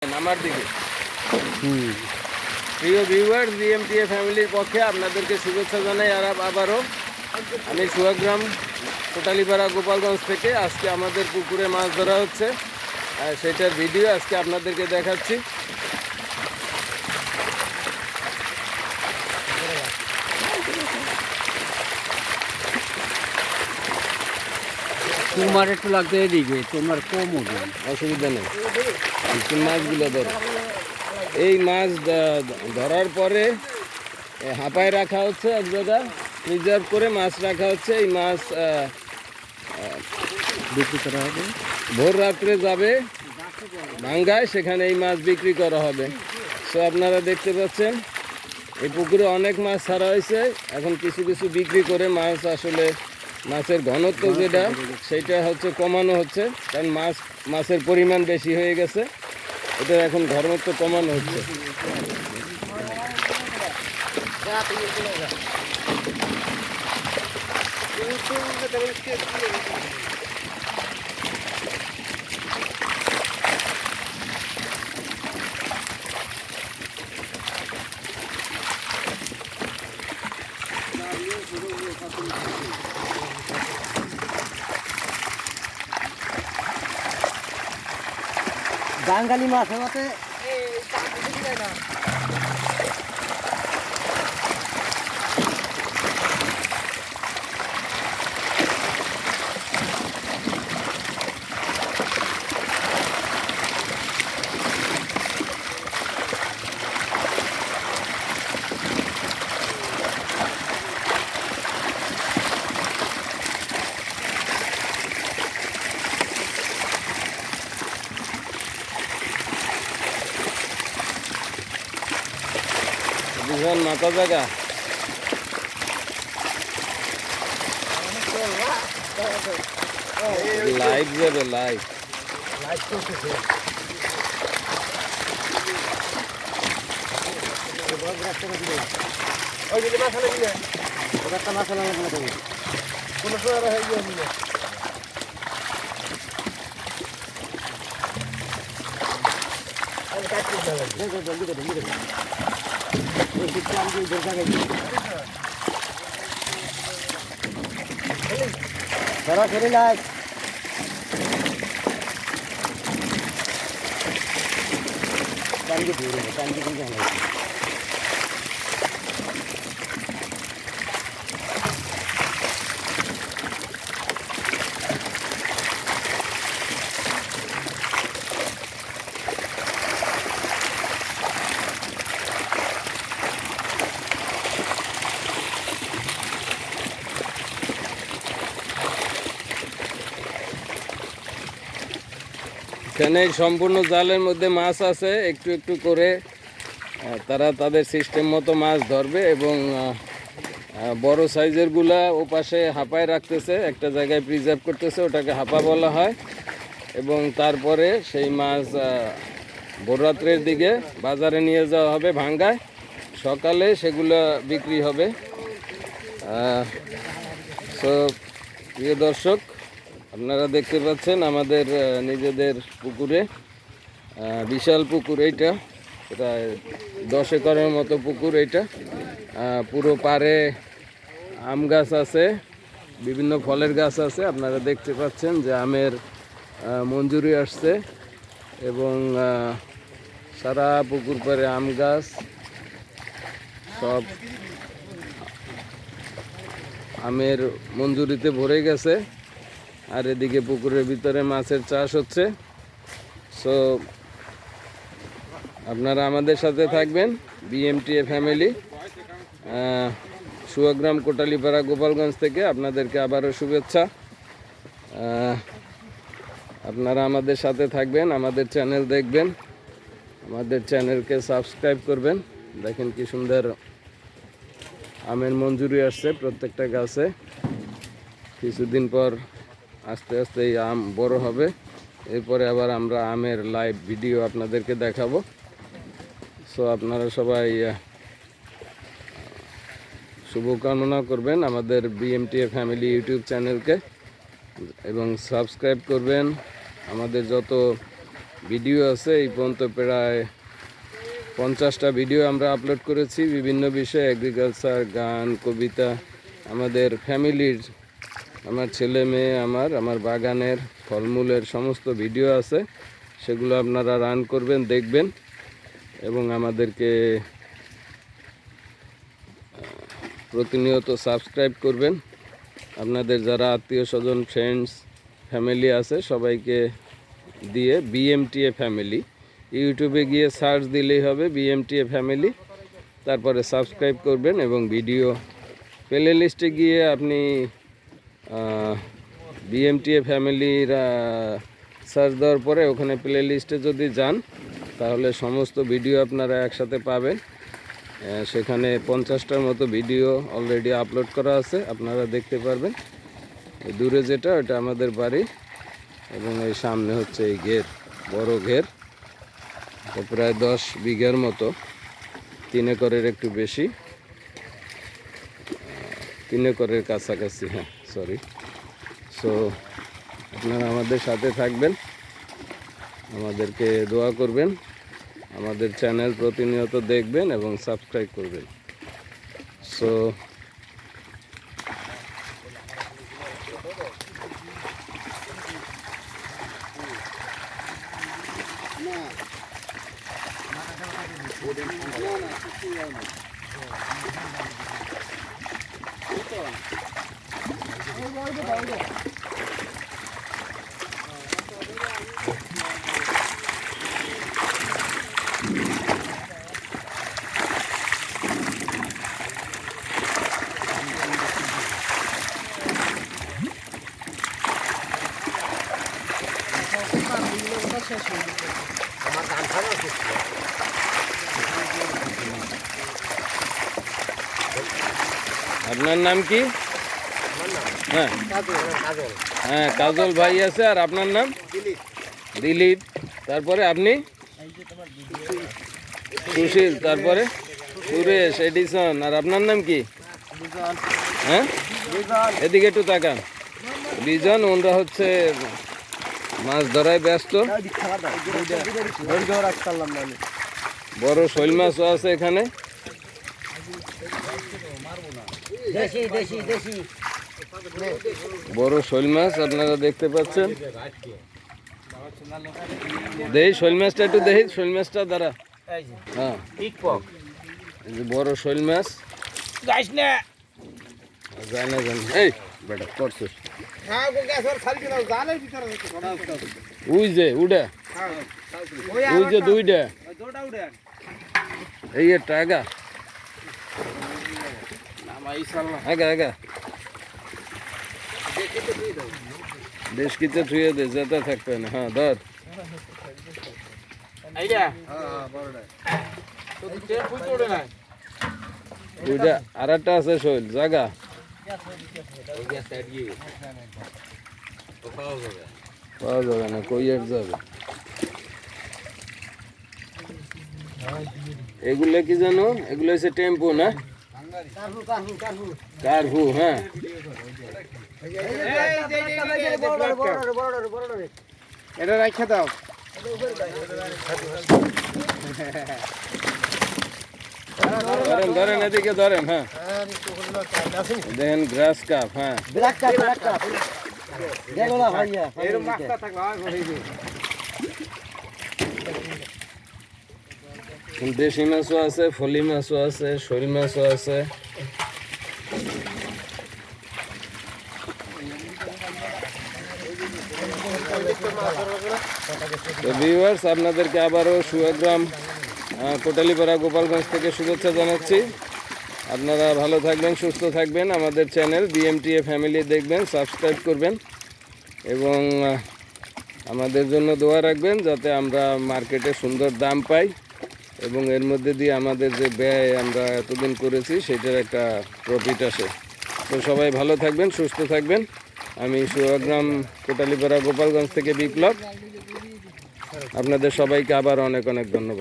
আমার দিকে প্রিয় ভিউয়ার্স, বিএমটিএ ফ্যামিলির পক্ষে আপনাদেরকে শুভেচ্ছা জানাই। আর আবারও আমি সুয়াগ্রাম কোটালীপাড়া গোপালগঞ্জ থেকে আজকে আমাদের পুকুরে মাছ ধরা হচ্ছে, সেটার ভিডিও আজকে আপনাদেরকে দেখাচ্ছি। তোমার একটু লাগতে দিবে, তোমার কম হবে, অসুবিধা নেই। মাছগুলো ধরো, এই মাছ ধরার পরে হাঁপায় রাখা হচ্ছে, এক জায়গায় রিজার্ভ করে মাছ রাখা হচ্ছে। এই মাছ বিক্রি করা হবে, ভোর রাত্রে যাবে ভাঙ্গায়, সেখানে এই মাছ বিক্রি করা হবে। সো আপনারা দেখতে পাচ্ছেন এই পুকুরে অনেক মাছ ছাড়া হয়েছে। এখন কিছু কিছু বিক্রি করে মাছ, আসলে মাছের ঘনত্ব যেটা সেইটা হচ্ছে কমানো হচ্ছে, কারণ মাছের পরিমাণ বেশি হয়ে গেছে, এটা এখন ঘনত্ব কমানো হচ্ছে। বাঙালি মাছ আমাতে বুঝলেন মাথা জায়গা লাইট যাবে, লাইট সরাসরি লাইট টাঙ্গি ধরে টাঙ্গি কিন্তু এখানে সম্পূর্ণ জালের মধ্যে মাছ আছে। একটু একটু করে তারা তাদের সিস্টেম মতো মাছ ধরবে, এবং বড় সাইজের গুলা ও পাশে হাঁপায় রাখতেছে, একটা জায়গায় প্রিজার্ভ করতেছে, ওটাকে হাঁপা বলা হয়। এবং তারপরে সেই মাছ ভোররাত্রের দিকে বাজারে নিয়ে যাওয়া হবে ভাঙ্গায়, সকালে সেগুলো বিক্রি হবে। সো প্রিয় দর্শক, আপনারা দেখতে পাচ্ছেন আমাদের নিজেদের পুকুরে, বিশাল পুকুর এইটা, প্রায় 10 একরের মতো পুকুর এইটা। পুরো পাড়ে আম গাছ আছে, বিভিন্ন ফলের গাছ আছে। আপনারা দেখতে পাচ্ছেন যে আমের মঞ্জুরি আসছে, এবং সারা পুকুর পাড়ে আম গাছ, সব আমের মঞ্জুরিতে ভরে গেছে। আর এদিকে পুকুরের ভিতরে মাছের চাষ হচ্ছে। সো আপনারা আমাদের সাথে থাকবেন, বিএমটিএ ফ্যামিলি, সুয়াগ্রাম কোটালীপাড়া গোপালগঞ্জ থেকে আপনাদেরকে আবারও শুভেচ্ছা। আপনারা আমাদের সাথে থাকবেন, আমাদের চ্যানেল দেখবেন, আমাদের চ্যানেলকে সাবস্ক্রাইব করবেন। দেখেন কি সুন্দর আমের মঞ্জুরি আসছে প্রত্যেকটা গাছে। কিছুদিন পর আস্তে আস্তে এই আম বড় হবে, এরপরে আবার আমরা আমের লাইভ ভিডিও আপনাদেরকে দেখাবো। সো আপনারা সবাই শুভকামনা করবেন আমাদের বিএমটিএ ফ্যামিলি ইউটিউব চ্যানেলকে, এবং সাবস্ক্রাইব করবেন। আমাদের যত ভিডিও আছে। এই পর্যন্ত প্রায় 50টা ভিডিও আমরা আপলোড করেছি বিভিন্ন বিষয়ে, এগ্রিকালচার, গান, কবিতা, আমাদের ফ্যামিলির, আমার ছেলে মেয়ে, আমার বাগানের ফলমূলের সমস্ত ভিডিও আছে। সেগুলো আপনারা রান করবেন, দেখবেন এবং আমাদেরকে প্রতিনিয়ত সাবস্ক্রাইব করবেন। আপনাদের যারা আত্মীয় স্বজন, ফ্রেন্ডস, ফ্যামিলি আছে সবাইকে দিয়ে BMTA ফ্যামিলি ইউটিউবে গিয়ে সার্চ দিলেই হবে BMTA ফ্যামিলি, তারপরে সাবস্ক্রাইব করবেন এবং ভিডিও প্লে লিস্টে গিয়ে আপনি BMTA ফ্যামিলির সার্চ দেওয়ার পরে ওখানে প্লে লিস্টে যদি যান তাহলে সমস্ত ভিডিও আপনারা একসাথে পাবেন। সেখানে 50টার মতো ভিডিও অলরেডি আপলোড করা আছে, আপনারা দেখতে পারবেন। এই দূরে যেটা ওটা আমাদের বাড়ি এবং এই সামনে হচ্ছে এই ঘের, বড় ঘের, প্রায় 10 বিঘার মতো, 3 একরের একটু বেশি, 3 একরের কাছাকাছি, হ্যাঁ সরি। সো আপনারা আমাদের সাথে থাকবেন, আমাদেরকে দোয়া করবেন, আমাদের চ্যানেল প্রতিনিয়ত দেখবেন এবং সাবস্ক্রাইব করবেন। সো আপনার নাম কি? হ্যাঁ হ্যাঁ, কাজল ভাই আছে। আর আপনার নাম? দিলীপ। তারপরে আপনি? সুশীল। তারপরে সুরেশ, এডিসন। আর আপনার নাম কি? হ্যাঁ, এদিকে একটু তাকান। বিজন। ওনরা হচ্ছে মাছ ধরায় ব্যস্ত। বড় শৈল মাছও আছে এখানে। বড় শৈল মাছ আপনারা দেখতে পাচ্ছেন। দেখি শৈল মাছটা একটু দেখি, শৈল মাছটা দ্বারা। হ্যাঁ, এই যে বড় শৈল মাছ। যায় না জান। এই বেটা করছিস ওই যে উড়া, ওই যে দুইটা, এই একটা আগা আগা আগা দেশ কিতে থুয়ে দে, যেতে থাকবে না। হ্যাঁ ধর। ওইটা আর একটা আছে শৈল জাগা, পাওয়া যাবে না, কই আর যাবে। এগুলো কি জানো? এগুলো হচ্ছে টেম্পো না, কারহু। হ্যাঁ, এটা রাখা দাও। ধরেন ধরেন, এদিকে ধরেন। হ্যাঁ, দেখেন গ্রাস কাপ। হ্যাঁ, দেশি মাছও আছে, ফলি মাছও আছে, শৈল মাছও আছে। তো ভিউয়ার্স, আপনাদেরকে আবারও সুয়াগ্রাম কোটালীপাড়া গোপালগঞ্জ থেকে শুভেচ্ছা জানাচ্ছি। আপনারা ভালো থাকবেন, সুস্থ থাকবেন। আমাদের চ্যানেল BMTA ফ্যামিলি দেখবেন, সাবস্ক্রাইব করবেন এবং আমাদের জন্য দোয়া রাখবেন যাতে আমরা মার্কেটে সুন্দর দাম পাই এবং এর মধ্যে দিয়ে আমাদের যে ব্যয় আমরা এতদিন করেছি সেটার একটা প্রফিট আসে। তো সবাই ভালো থাকবেন, সুস্থ থাকবেন। আমি সুয়াগ্রাম কোটালীপাড়া গোপালগঞ্জ থেকে বিপ্লব। আপনাদের সবাইকে আবার অনেক অনেক ধন্যবাদ।